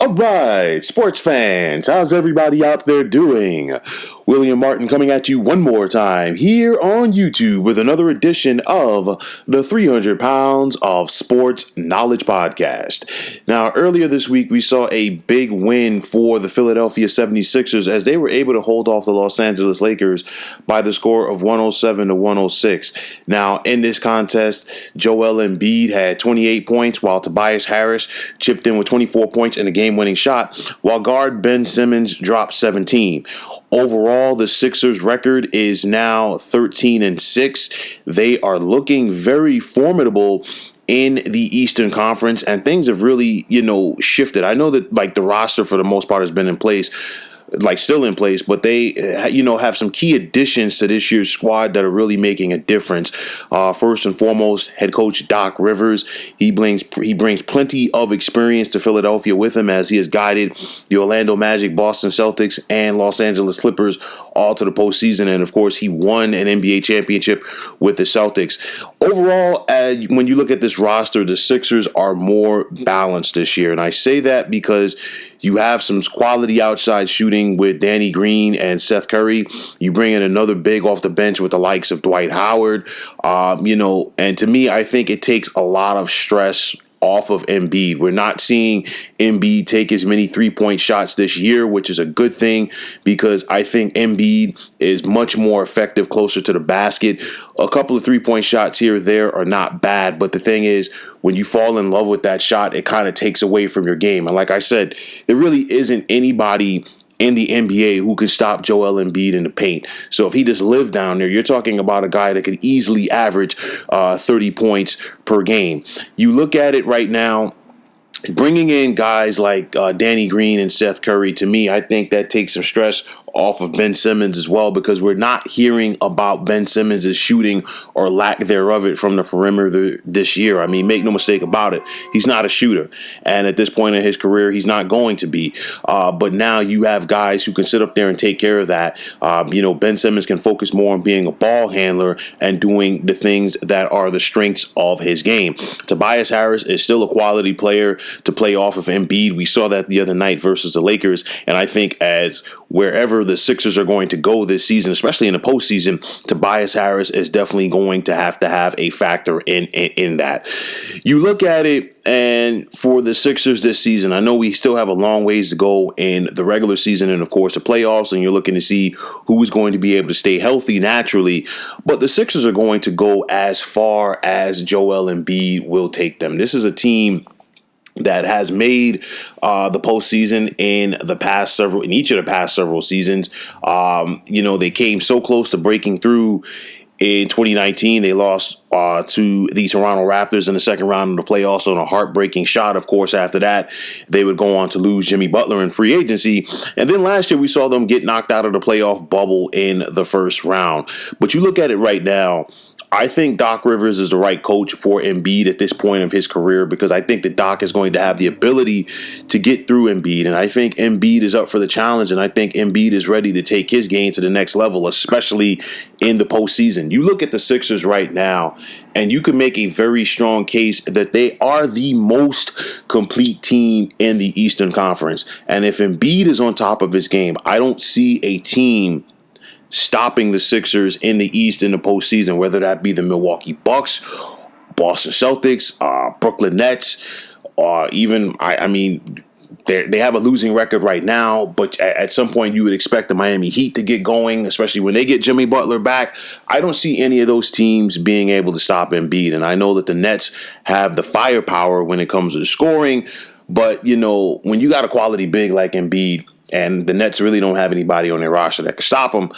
All right, sports fans, how's everybody out there doing? William Martin coming at you one more time here on YouTube with another edition of the 300 Pounds of Sports Knowledge Podcast. Now, earlier this week, we saw a big win for the Philadelphia 76ers as they were able to hold off the Los Angeles Lakers by the score of 107-106. Now, in this contest, Joel Embiid had 28 points while Tobias Harris chipped in with 24 points in a game-winning shot, while guard Ben Simmons dropped 17. Overall, the Sixers' record is now 13-6. They are looking very formidable in the Eastern Conference, and things have really, shifted. I know that the roster for the most part has been in place, still in place, but they, have some key additions to this year's squad that are really making a difference. First and foremost, head coach Doc Rivers. He brings plenty of experience to Philadelphia with him as he has guided the Orlando Magic, Boston Celtics, and Los Angeles Clippers all to the postseason. And of course, he won an NBA championship with the Celtics. Overall, when you look at this roster, the Sixers are more balanced this year. And I say that because you have some quality outside shooting with Danny Green and Seth Curry. You bring in another big off the bench with the likes of Dwight Howard. And to me, I think it takes a lot of stress off of Embiid. We're not seeing Embiid take as many three-point shots this year, which is a good thing because I think Embiid is much more effective closer to the basket. A couple of three-point shots here or there are not bad, but the thing is, when you fall in love with that shot, it kind of takes away from your game. And like I said, there really isn't anybody in the NBA who could stop Joel Embiid in the paint. So if he just lived down there, you're talking about a guy that could easily average 30 points per game. You look at it right now, bringing in guys like Danny Green and Seth Curry, to me, I think that takes some stress off of Ben Simmons as well, because we're not hearing about Ben Simmons' shooting or lack thereof it from the perimeter this year. I mean, make no mistake about it. He's not a shooter. And at this point in his career, he's not going to be. But now you have guys who can sit up there and take care of that. Ben Simmons can focus more on being a ball handler and doing the things that are the strengths of his game. Tobias Harris is still a quality player to play off of Embiid. We saw that the other night versus the Lakers. And I think as wherever the Sixers are going to go this season, especially in the postseason, Tobias Harris is definitely going to have a factor in that. You look at it, and for the Sixers this season, I know we still have a long ways to go in the regular season and, of course, the playoffs, and you're looking to see who is going to be able to stay healthy naturally. But the Sixers are going to go as far as Joel Embiid will take them. This is a team that has made the postseason in each of the past several seasons. They came so close to breaking through in 2019. They lost to the Toronto Raptors in the second round of the playoffs on a heartbreaking shot. Of course, after that, they would go on to lose Jimmy Butler in free agency. And then last year, we saw them get knocked out of the playoff bubble in the first round. But you look at it right now, I think Doc Rivers is the right coach for Embiid at this point of his career, because I think that Doc is going to have the ability to get through Embiid. And I think Embiid is up for the challenge, and I think Embiid is ready to take his game to the next level, especially in the postseason. You look at the Sixers right now, and you can make a very strong case that they are the most complete team in the Eastern Conference. And if Embiid is on top of his game, I don't see a team stopping the Sixers in the East in the postseason, whether that be the Milwaukee Bucks, Boston Celtics, Brooklyn Nets, or even, they have a losing record right now, but at some point you would expect the Miami Heat to get going, especially when they get Jimmy Butler back. I don't see any of those teams being able to stop Embiid, and I know that the Nets have the firepower when it comes to scoring, but, when you got a quality big like Embiid, and the Nets really don't have anybody on their roster that can stop them,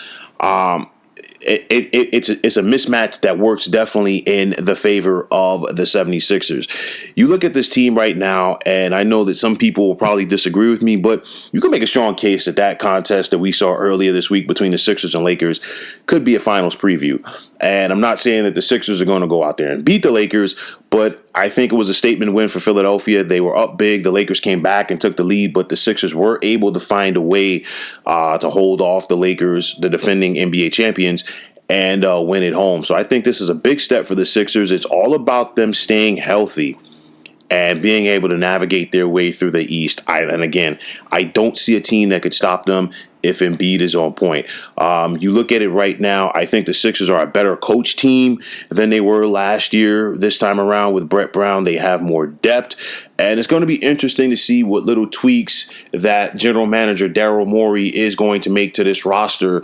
it's a mismatch that works definitely in the favor of the 76ers. You look at this team right now, and I know that some people will probably disagree with me, but you can make a strong case that contest that we saw earlier this week between the Sixers and Lakers could be a finals preview. And I'm not saying that the Sixers are going to go out there and beat the Lakers, but I think it was a statement win for Philadelphia. They were up big. The Lakers came back and took the lead, but the Sixers were able to find a way to hold off the Lakers, the defending NBA champions, and win it home. So I think this is a big step for the Sixers. It's all about them staying healthy and being able to navigate their way through the East. And again, I don't see a team that could stop them if Embiid is on point. You look at it right now, I think the Sixers are a better coach team than they were last year. This time around with Brett Brown, they have more depth. And it's going to be interesting to see what little tweaks that general manager Daryl Morey is going to make to this roster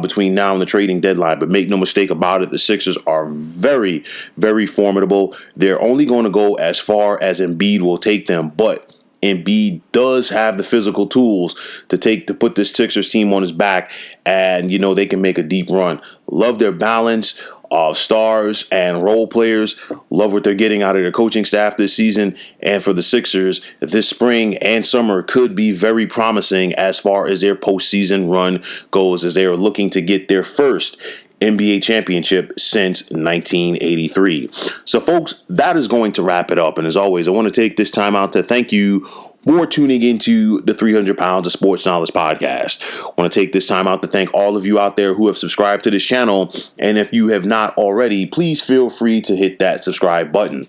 between now and the trading deadline. But make no mistake about it, the Sixers are very, very formidable. They're only going to go as far as Embiid will take them. But Embiid does have the physical tools to put this Sixers team on his back, and they can make a deep run. Love their balance of stars and role players. Love what they're getting out of their coaching staff this season. And for the Sixers, this spring and summer could be very promising as far as their postseason run goes, as they are looking to get their first NBA championship since 1983. So, folks, that is going to wrap it up. And as always, I want to take this time out to thank you for tuning into the 300 Pounds of Sports Knowledge podcast. I want to take this time out to thank all of you out there who have subscribed to this channel. And if you have not already, please feel free to hit that subscribe button.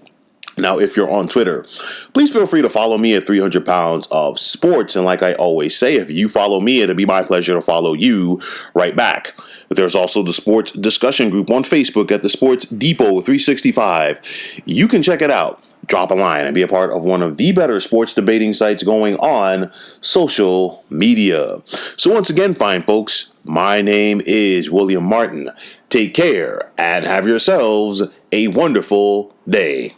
Now, if you're on Twitter, please feel free to follow me at 300 Pounds of Sports. And like I always say, if you follow me, it'll be my pleasure to follow you right back. There's also the sports discussion group on Facebook at the Sports Depot 365. You can check it out. Drop a line and be a part of one of the better sports debating sites going on social media. So once again, fine folks, my name is William Martin. Take care and have yourselves a wonderful day.